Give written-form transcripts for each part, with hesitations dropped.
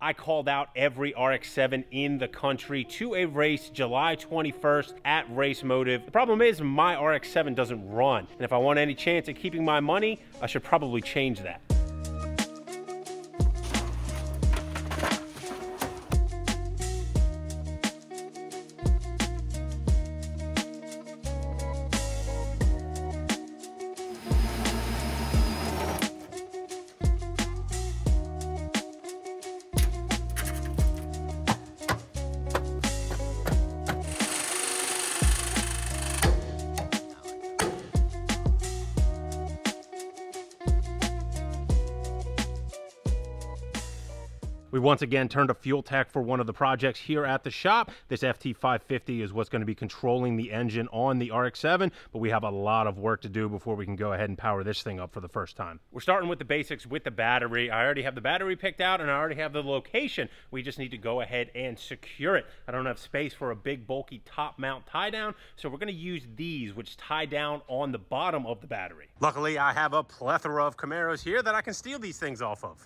I called out every RX-7 in the country to a race July 21st at Race Motive. The problem is my RX-7 doesn't run, and if I want any chance at keeping my money, I should probably change that. We once again turned to Fuel Tech for one of the projects here at the shop. This FT550 is what's going to be controlling the engine on the RX-7, but we have a lot of work to do before we can go ahead and power this thing up for the first time. We're starting with the basics with the battery. I already have the battery picked out and I already have the location. We just need to go ahead and secure it. I don't have space for a big bulky top mount tie down, so we're going to use these, which tie down on the bottom of the battery. Luckily, I have a plethora of Camaros here that I can steal these things off of.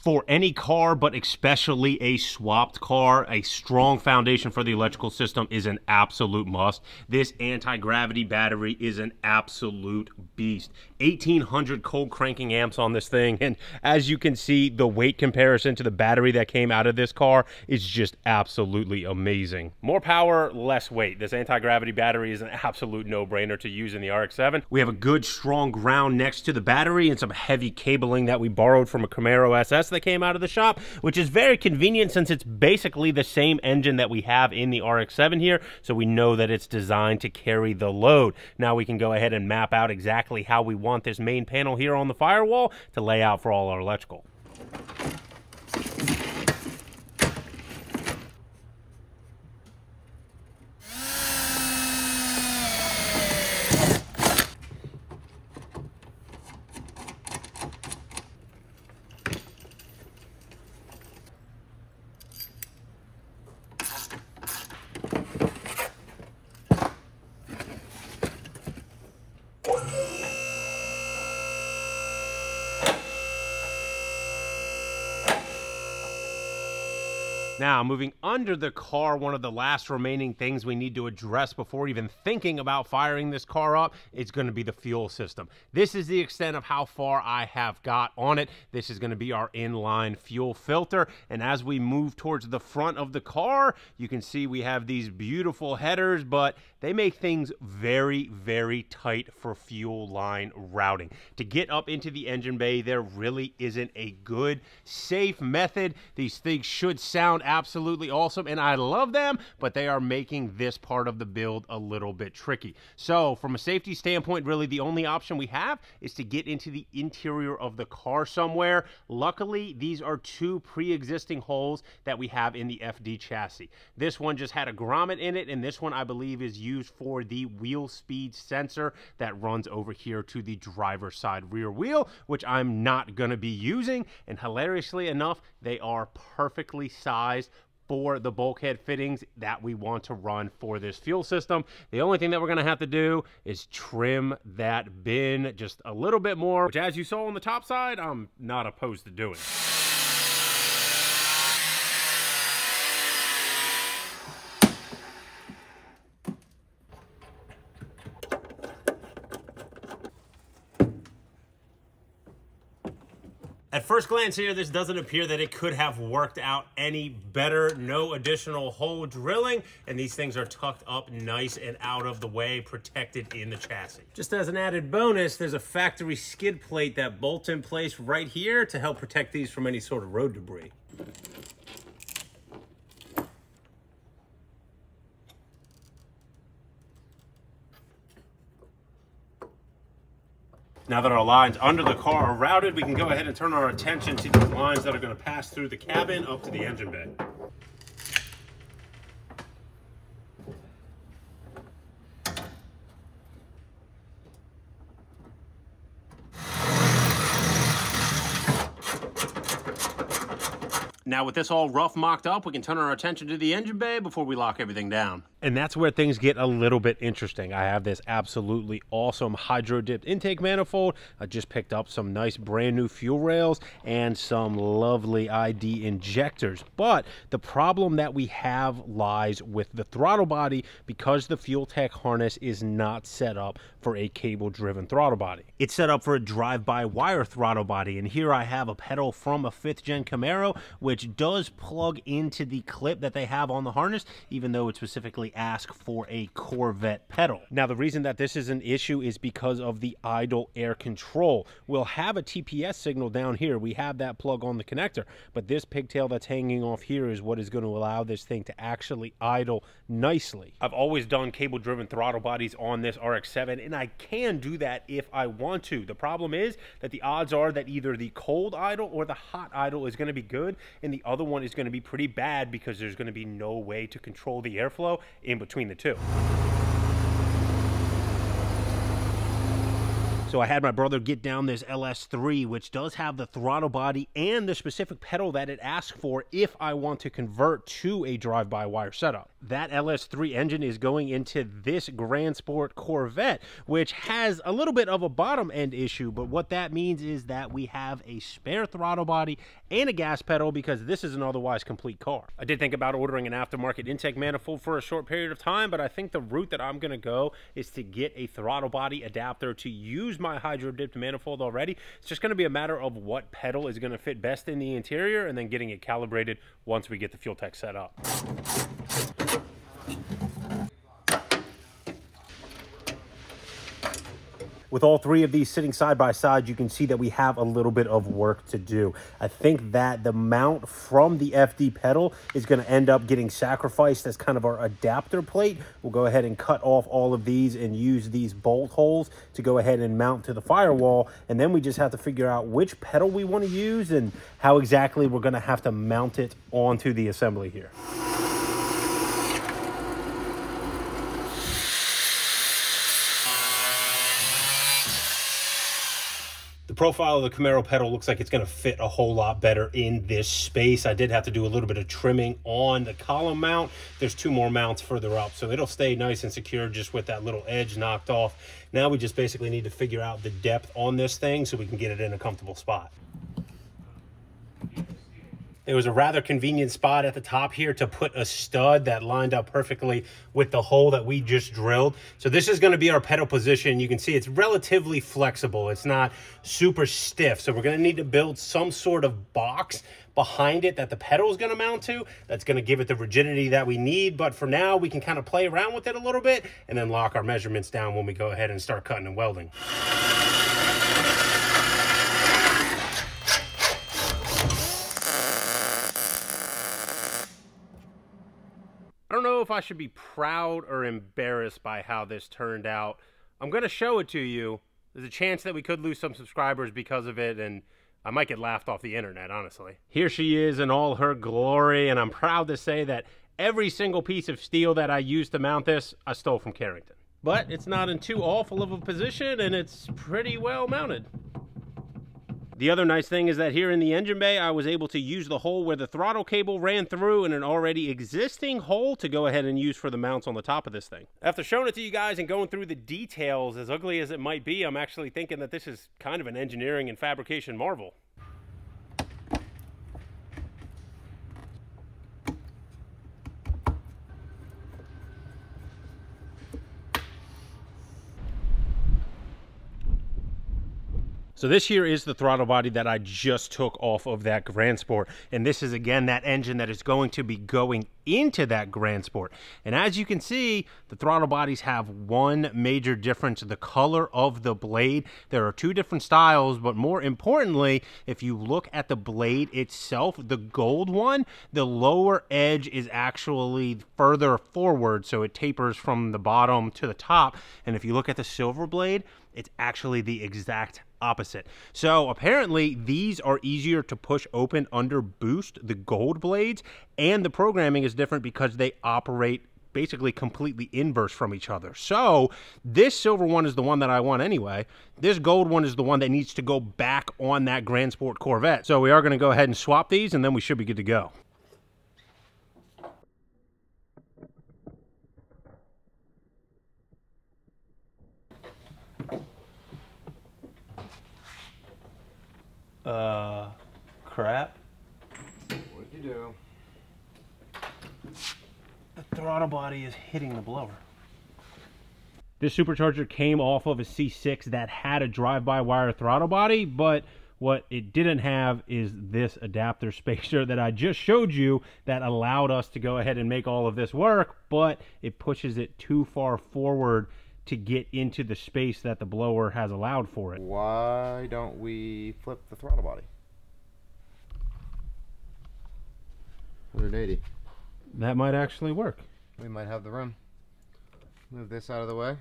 For any car, but especially a swapped car, a strong foundation for the electrical system is an absolute must. This anti-gravity battery is an absolute beast. 1800 cold cranking amps on this thing, and as you can see, the weight comparison to the battery that came out of this car is just absolutely amazing. More power, less weight. This anti-gravity battery is an absolute no-brainer to use in the RX-7. We have a good strong ground next to the battery and some heavy cabling that we borrowed from a Camaro SS that came out of the shop, which is very convenient since it's basically the same engine that we have in the RX-7 here, so we know that it's designed to carry the load. Now we can go ahead and map out exactly how we want this main panel here on the firewall to lay out for all our electrical. Now, moving under the car, one of the last remaining things we need to address before even thinking about firing this car up is going to be the fuel system. This is the extent of how far I have got on it. This is going to be our inline fuel filter, and as we move towards the front of the car, you can see we have these beautiful headers, but they make things very, very tight for fuel line routing. To get up into the engine bay, there really isn't a good, safe method. These things should sound absolutely awesome, and I love them, but they are making this part of the build a little bit tricky. So from a safety standpoint, really the only option we have is to get into the interior of the car somewhere. Luckily, these are two pre-existing holes that we have in the FD chassis. This one just had a grommet in it, and this one I believe is used for the wheel speed sensor that runs over here to the driver's side rear wheel, which I'm not going to be using, and hilariously enough, they are perfectly sized for the bulkhead fittings that we want to run for this fuel system. The only thing that we're going to have to do is trim that bin just a little bit more, which as you saw on the top side, I'm not opposed to doing. At first glance here, this doesn't appear that it could have worked out any better. No additional hole drilling, and these things are tucked up nice and out of the way, protected in the chassis. Just as an added bonus, there's a factory skid plate that bolts in place right here to help protect these from any sort of road debris. Now that our lines under the car are routed, we can go ahead and turn our attention to the lines that are going to pass through the cabin up to the engine bay. Now with this all rough mocked up, we can turn our attention to the engine bay before we lock everything down. And that's where things get a little bit interesting. I have this absolutely awesome hydro-dipped intake manifold. I just picked up some nice brand new fuel rails and some lovely ID injectors. But the problem that we have lies with the throttle body because the Fuel Tech harness is not set up for a cable-driven throttle body. It's set up for a drive-by-wire throttle body. And here I have a pedal from a 5th-gen Camaro, which does plug into the clip that they have on the harness, even though it specifically asks for a Corvette pedal. Now, the reason that this is an issue is because of the idle air control. We'll have a TPS signal down here. We have that plug on the connector, but this pigtail that's hanging off here is what is going to allow this thing to actually idle nicely. I've always done cable-driven throttle bodies on this RX-7, and I can do that if I want to. The problem is that the odds are that either the cold idle or the hot idle is going to be good, and the other one is going to be pretty bad because there's going to be no way to control the airflow in between the two. So I had my brother get down this LS3, which does have the throttle body and the specific pedal that it asks for if I want to convert to a drive-by-wire setup. That LS3 engine is going into this Grand Sport Corvette, which has a little bit of a bottom end issue, but what that means is that we have a spare throttle body and a gas pedal because this is an otherwise complete car. I did think about ordering an aftermarket intake manifold for a short period of time, but I think the route that I'm going to go is to get a throttle body adapter to use my hydro-dipped manifold already. It's just going to be a matter of what pedal is going to fit best in the interior and then getting it calibrated once we get the Fuel Tech set up. With all three of these sitting side by side, you can see that we have a little bit of work to do. I think that the mount from the FD pedal is going to end up getting sacrificed as kind of our adapter plate. We'll go ahead and cut off all of these and use these bolt holes to go ahead and mount to the firewall. And then we just have to figure out which pedal we want to use and how exactly we're going to have to mount it onto the assembly here. The profile of the Camaro pedal looks like it's going to fit a whole lot better in this space. I did have to do a little bit of trimming on the column mount. There's two more mounts further up, so it'll stay nice and secure just with that little edge knocked off. Now we just basically need to figure out the depth on this thing so we can get it in a comfortable spot. There was a rather convenient spot at the top here to put a stud that lined up perfectly with the hole that we just drilled. So this is going to be our pedal position. You can see it's relatively flexible. It's not super stiff. So we're going to need to build some sort of box behind it that the pedal is going to mount to. That's going to give it the rigidity that we need. But for now, we can kind of play around with it a little bit and then lock our measurements down when we go ahead and start cutting and welding. I don't know if I should be proud or embarrassed by how this turned out. I'm going to show it to you. There's a chance that we could lose some subscribers because of it, and I might get laughed off the internet, honestly. Here she is in all her glory, and I'm proud to say that every single piece of steel that I used to mount this, I stole from Carrington. But it's not in too awful of a position, and it's pretty well mounted. The other nice thing is that here in the engine bay, I was able to use the hole where the throttle cable ran through in an already existing hole to go ahead and use for the mounts on the top of this thing. After showing it to you guys and going through the details, as ugly as it might be, I'm actually thinking that this is kind of an engineering and fabrication marvel. So this here is the throttle body that I just took off of that Grand Sport. And this is, again, that engine that is going to be going into that Grand Sport. And as you can see, the throttle bodies have one major difference, the color of the blade. There are two different styles, but more importantly, if you look at the blade itself, the gold one, the lower edge is actually further forward, so it tapers from the bottom to the top. And if you look at the silver blade, It's actually the exact opposite. So apparently these are easier to push open under boost, the gold blades, and the programming is different because they operate basically completely inverse from each other. So this silver one is the one that I want anyway. This gold one is the one that needs to go back on that Grand Sport Corvette. So we are going to go ahead and swap these, and then we should be good to go. Crap. What'd you do? The throttle body is hitting the blower. This supercharger came off of a C6 that had a drive-by-wire throttle body, but what it didn't have is this adapter spacer that I just showed you that allowed us to go ahead and make all of this work, but it pushes it too far forward to get into the space that the blower has allowed for it. Why don't we flip the throttle body? 180. That might actually work. We might have the room. Move this out of the way.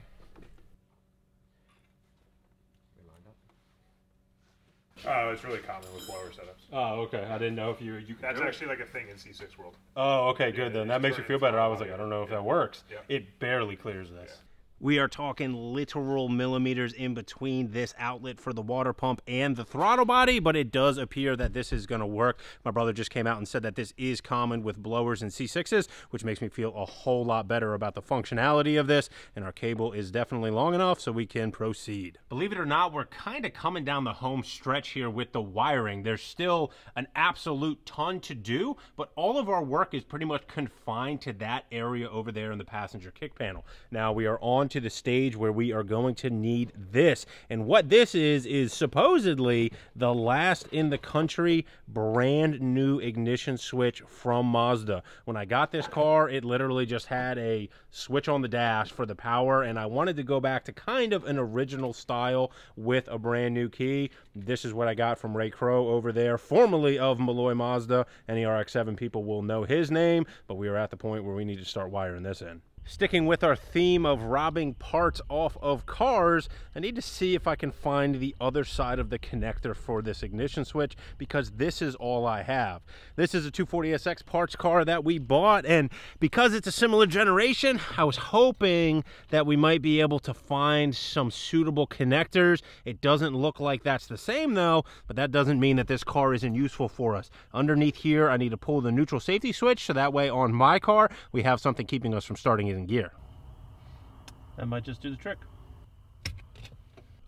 Oh, it's really common with blower setups. Oh, okay. I didn't know if you That's actually like a thing in C6 world. Oh, okay, good. Yeah, Then that makes me feel better. I was like, I don't know if that works. Yeah. It barely clears this. Yeah. We are talking literal millimeters in between this outlet for the water pump and the throttle body, but it does appear that this is going to work. My brother just came out and said that this is common with blowers and C6s, which makes me feel a whole lot better about the functionality of this, and our cable is definitely long enough so we can proceed. Believe it or not, we're kind of coming down the home stretch here with the wiring. There's still an absolute ton to do, but all of our work is pretty much confined to that area over there in the passenger kick panel. Now we are on to the stage where we are going to need this, and what this is supposedly the last in the country brand new ignition switch from Mazda. When I got this car, it literally just had a switch on the dash for the power, and I wanted to go back to kind of an original style with a brand new key. This is what I got from Ray Crow over there, formerly of Malloy Mazda. Any RX-7 people will know his name, but we are at the point where we need to start wiring this in. Sticking with our theme of robbing parts off of cars, I need to see if I can find the other side of the connector for this ignition switch, because this is all I have. This is a 240SX parts car that we bought, and because it's a similar generation, I was hoping that we might be able to find some suitable connectors. It doesn't look like that's the same though, but that doesn't mean that this car isn't useful for us. Underneath here, I need to pull the neutral safety switch, so that way on my car, we have something keeping us from starting it in gear. That might just do the trick.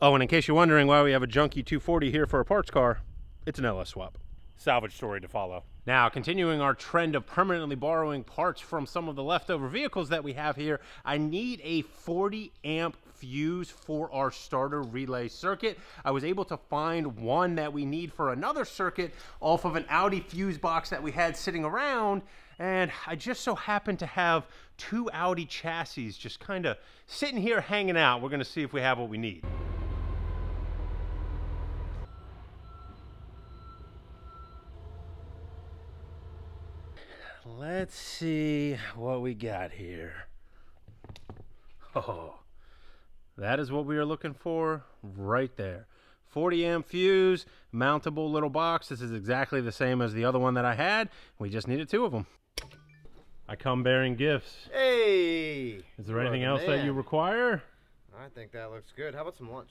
Oh, and in case you're wondering why we have a junky 240 here for a parts car, it's an LS swap. Salvage story to follow. Now, continuing our trend of permanently borrowing parts from some of the leftover vehicles that we have here, I need a 40 amp fuse for our starter relay circuit. I was able to find one that we need for another circuit off of an Audi fuse box that we had sitting around, and I just so happen to have two Audi chassis just kind of sitting here hanging out. We're going to see if we have what we need. Let's see what we got here. Oh, that is what we are looking for right there. 40 amp fuse, mountable little box. This is exactly the same as the other one that I had. We just needed two of them. I come bearing gifts. Hey! Is there anything else that you require? I think that looks good. How about some lunch?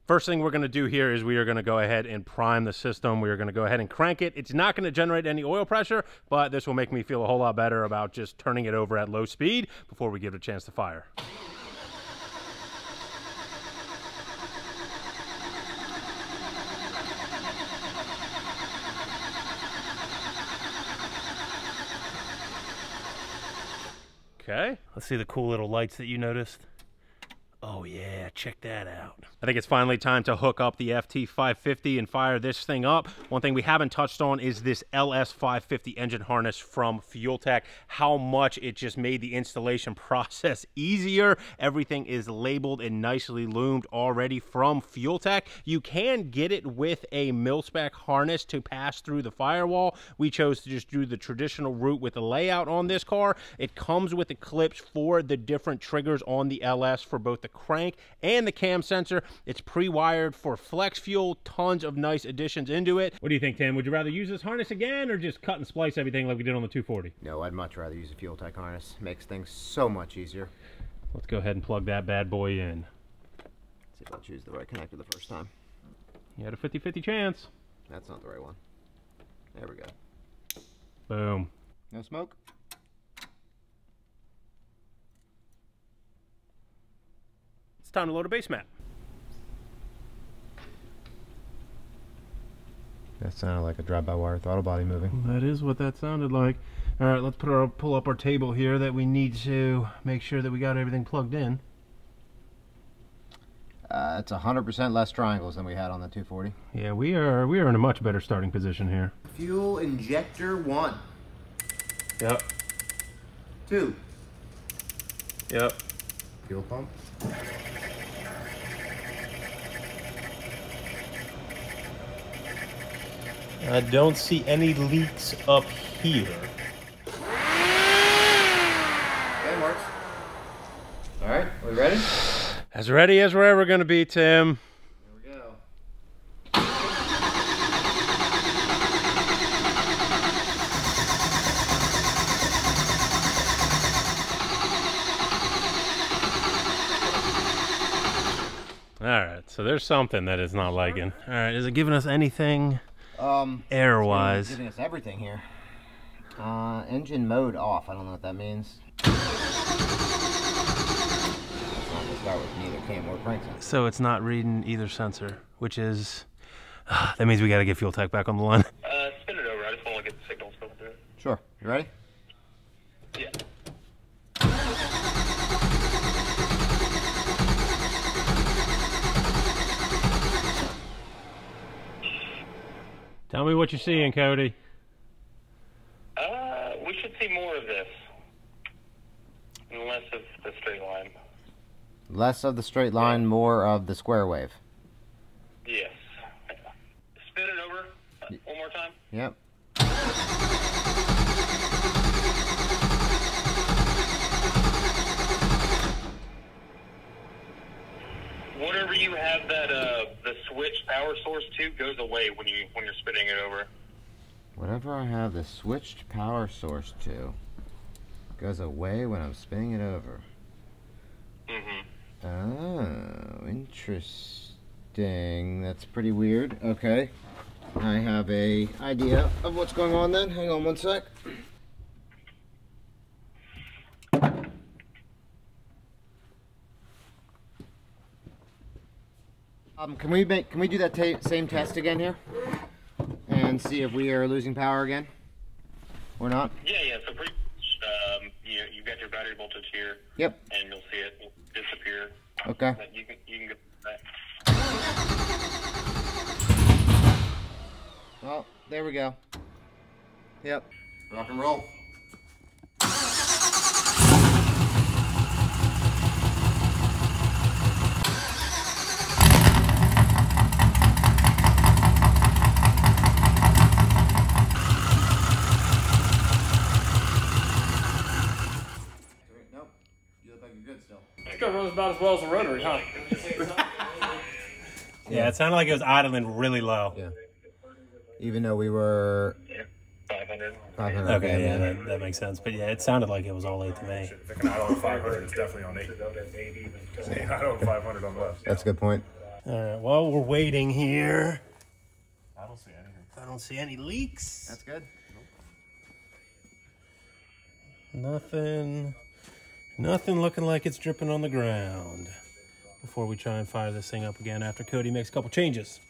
First thing we're going to do here is we are going to go ahead and prime the system. We are going to go ahead and crank it. It's not going to generate any oil pressure, but this will make me feel a whole lot better about just turning it over at low speed before we give it a chance to fire. Okay, let's see the cool little lights that you noticed. Oh yeah, check that out. I think it's finally time to hook up the FT550 and fire this thing up. One thing we haven't touched on is this LS550 engine harness from Fuel Tech. How much it just made the installation process easier. Everything is labeled and nicely loomed already from Fuel Tech. You can get it with a mil-spec harness to pass through the firewall. We chose to just do the traditional route with the layout on this car. It comes with the clips for the different triggers on the LS for both the crank and the cam sensor. It's pre-wired for flex fuel. Tons of nice additions into it. What do you think, Tim? Would you rather use this harness again or just cut and splice everything like we did on the 240? No, I'd much rather use a Fuel Tech harness. Makes things so much easier. Let's go ahead and plug that bad boy in. See if I choose the right connector the first time. You had a 50-50 chance. That's not the right one. There we go. Boom. No smoke? It's time to load a base mat. That sounded like a drive-by-wire throttle body moving. That is what that sounded like. All right, let's pull up our table here that we need to make sure that we got everything plugged in. It's 100% less triangles than we had on the 240. Yeah, we are in a much better starting position here. Fuel injector 1. Yep. 2. Yep. Fuel pump. I don't see any leaks up here. That works. All right, are we ready? As ready as we're ever going to be, Tim. Here we go. All right, so there's something that it's not liking. All right, is it giving us anything error-wise? It's giving us everything here. Engine mode off. I don't know what that means. Start with neither cam or crank sensor. So it's not reading either sensor, which is... that means we got to get Fuel Tech back on the line. Spin it over. I just want to get the signals going through. Sure. You ready? Yeah. Tell me what you're seeing, Cody. We should see more of this. And less of the straight line. Less of the straight line, more of the square wave. Yes. Spin it over one more time. Yep. Whatever you have that the switch power source to goes away when you're spinning it over. Whatever I have the switched power source to goes away when I'm spinning it over. Mm-hmm. Oh, interesting. That's pretty weird. Okay. I have a idea of what's going on then. Hang on one sec. Can we do that same test again here? And see if we are losing power again? Or not? Yeah. So pretty you got your battery voltage here. Yep. And you'll see it disappear. Okay. But you can get that. Well, there we go. Yep. Rock and roll. Nope. You look like you're good still. This guy runs about as well as the rotary, huh? Yeah, it sounded like it was idling really low. Yeah. Even though we were 500. 500. Okay, yeah, that makes sense. But yeah, it sounded like it was all 8 to me. If it can idle on 500, it's definitely on 8. It's idle on 500 on the left. That's a good point. All right, while we're waiting here, I don't see anything. I don't see any leaks. That's good. Nothing looking like it's dripping on the ground. Before we try and fire this thing up again after Cody makes a couple changes.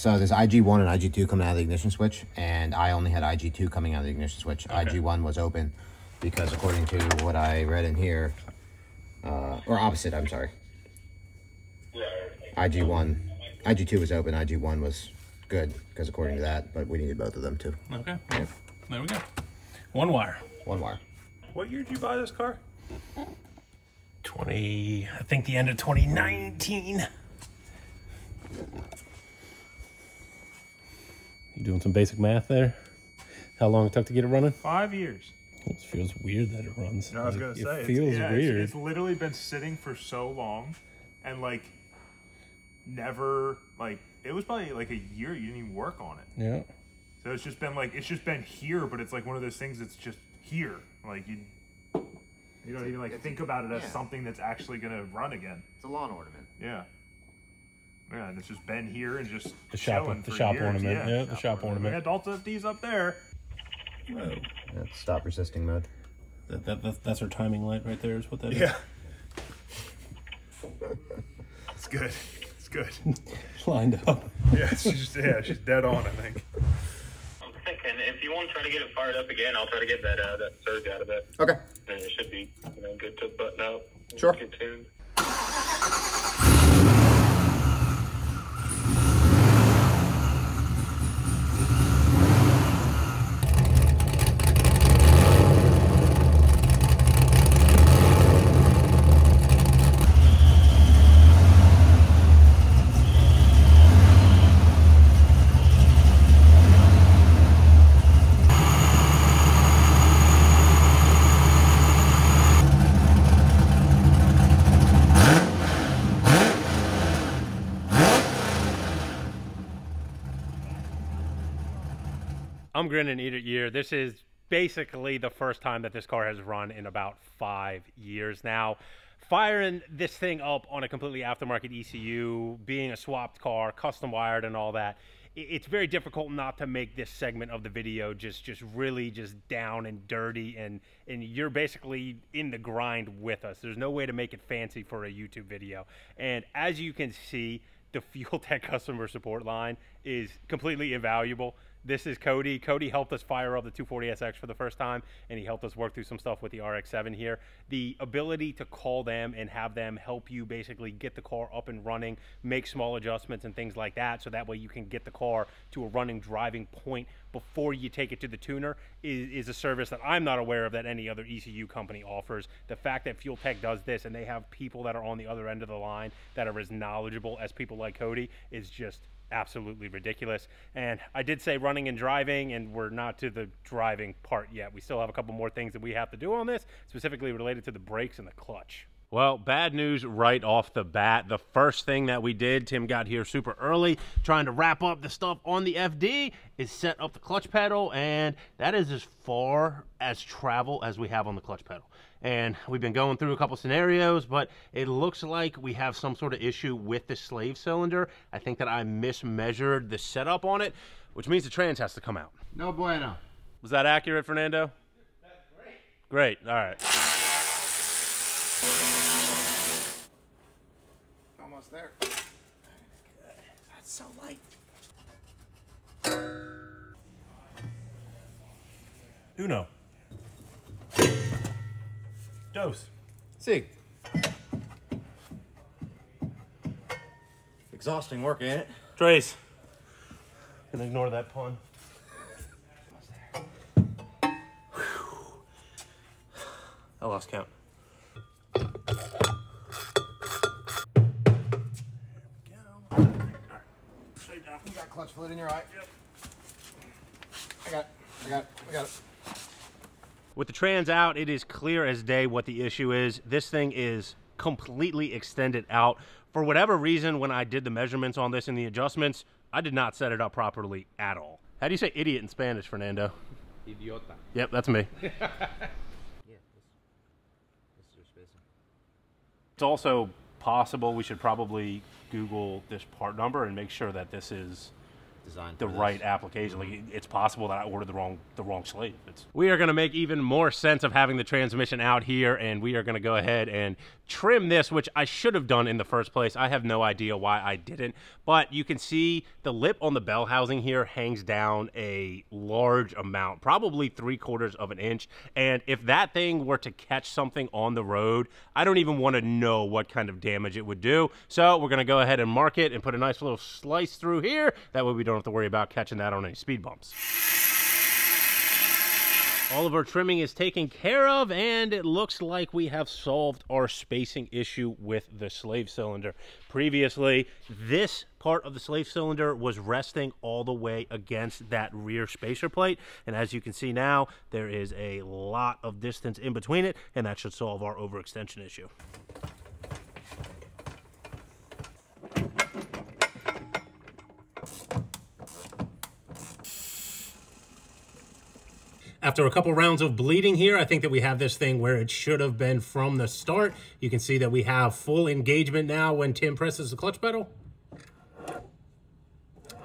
So there's IG1 and IG2 coming out of the ignition switch, and I only had IG2 coming out of the ignition switch. Okay. IG1 was open because according to what I read in here, or opposite, I'm sorry. IG2 was open, IG1 was good because according to that, but we needed both of them too. Okay. Yeah. There we go. One wire. One wire. What year did you buy this car? I think the end of 2019. You doing some basic math there? How long it took to get it running? 5 years. It feels weird that it runs. No, I was gonna say it feels weird. It's literally been sitting for so long, and like never like it was probably like a year you didn't even work on it. Yeah. So it's just been here, but it's like one of those things that's just here. Like you don't even like think about it as something that's actually gonna run again. It's a lawn ornament. Yeah. Yeah, and it's just been here and just the shop ornament. Yeah, the shop ornament. We had Delta FDs up there. Whoa. That's stop resisting mode. That's our timing light right there. Is what that is. Yeah. It's good. It's good. Lined up. Yeah, she's dead on, I think. I'm thinking if you want to try to get it fired up again, I'll try to get that surge out of it. Okay. And it should be good to button up. Sure. Get tuned. I'm grinning ear to ear. This is basically the first time that this car has run in about 5 years now. Firing this thing up on a completely aftermarket ECU, being a swapped car, custom wired and all that, it's very difficult not to make this segment of the video just really down and dirty, and you're basically in the grind with us. There's no way to make it fancy for a YouTube video. And as you can see, the Fuel Tech customer support line is completely invaluable. This is Cody. Cody helped us fire up the 240SX for the first time, and he helped us work through some stuff with the RX-7 here. The ability to call them and have them help you basically get the car up and running, make small adjustments and things like that, so that way you can get the car to a running, driving point before you take it to the tuner is a service that I'm not aware of that any other ECU company offers. The fact that Fuel Tech does this and they have people that are on the other end of the line that are as knowledgeable as people like Cody is just absolutely ridiculous. And I did say running and driving, and we're not to the driving part yet. We still have a couple more things that we have to do on this, specifically related to the brakes and the clutch. Well, bad news right off the bat. The first thing that we did, Tim got here super early, trying to wrap up the stuff on the FD, is set up the clutch pedal, and that is as far as travel as we have on the clutch pedal. And we've been going through a couple scenarios, but it looks like we have some sort of issue with the slave cylinder. I think that I mismeasured the setup on it, which means the trans has to come out. No bueno. Was that accurate, Fernando? That's great. Great, all right. Almost there. That's so light. Uno. Dos. See. Exhausting work, ain't it? Trace. Gonna ignore that pun. I lost count. You got clutch fluid in your eye? Yep. I got it. With the trans out, it is clear as day what the issue is. This thing is completely extended out. For whatever reason, when I did the measurements on this and the adjustments, I did not set it up properly at all. How do you say idiot in Spanish, Fernando? Idiota. Yep, that's me. It's also possible we should probably Google this part number and make sure that this is designed the for right this. application. Like, it's possible that I ordered the wrong slave. We are going to make even more sense of having the transmission out here, and we are going to go ahead and trim this, which I should have done in the first place. I have no idea why I didn't, but you can see the lip on the bell housing here hangs down a large amount, probably 3/4 of an inch, and if that thing were to catch something on the road, I don't even want to know what kind of damage it would do. So we're going to go ahead and mark it and put a nice little slice through here. That way we don't have to worry about catching that on any speed bumps. All of our trimming is taken care of, and it looks like we have solved our spacing issue with the slave cylinder. Previously, this part of the slave cylinder was resting all the way against that rear spacer plate, and as you can see now, there is a lot of distance in between it, and that should solve our overextension issue. After a couple rounds of bleeding here, I think that we have this thing where it should have been from the start. You can see that we have full engagement now when Tim presses the clutch pedal.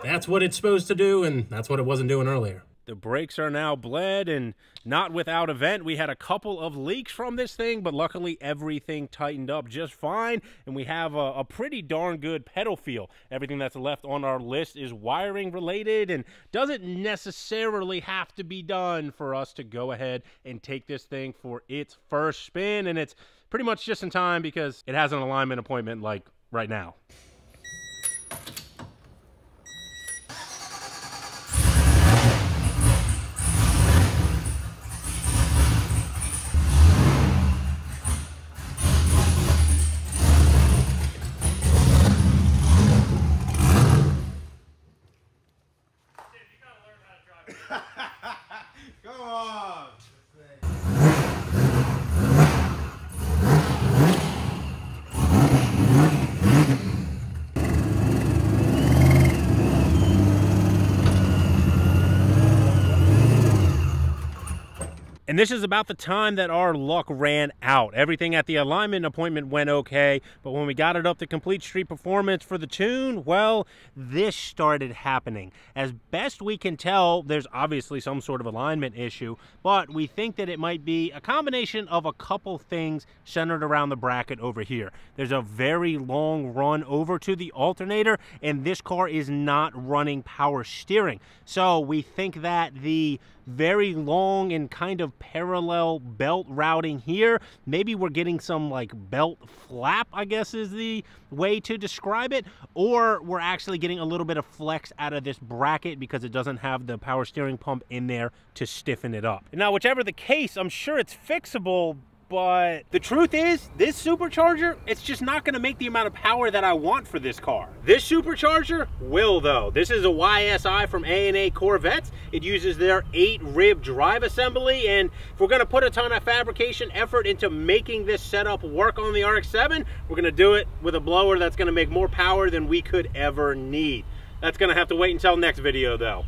That's what it's supposed to do, and that's what it wasn't doing earlier. The brakes are now bled, and not without event. We had a couple of leaks from this thing, but luckily everything tightened up just fine, and we have a pretty darn good pedal feel. Everything that's left on our list is wiring related and doesn't necessarily have to be done for us to go ahead and take this thing for its first spin, and it's pretty much just in time because it has an alignment appointment like right now. Come on! And this is about the time that our luck ran out. Everything at the alignment appointment went okay, but when we got it up to complete street performance for the tune, well, this started happening. As best we can tell, there's obviously some sort of alignment issue, but we think that it might be a combination of a couple things centered around the bracket over here. There's a very long run over to the alternator, and this car is not running power steering. So we think that the very long and kind of parallel belt routing here, maybe we're getting some like belt flap, I guess is the way to describe it, or we're actually getting a little bit of flex out of this bracket because it doesn't have the power steering pump in there to stiffen it up. Now, whichever the case, I'm sure it's fixable, but the truth is, this supercharger, it's just not going to make the amount of power that I want for this car. This supercharger will, though. This is a YSI from A&A Corvettes. It uses their 8-rib drive assembly, and if we're going to put a ton of fabrication effort into making this setup work on the RX-7, we're going to do it with a blower that's going to make more power than we could ever need. That's going to have to wait until next video, though.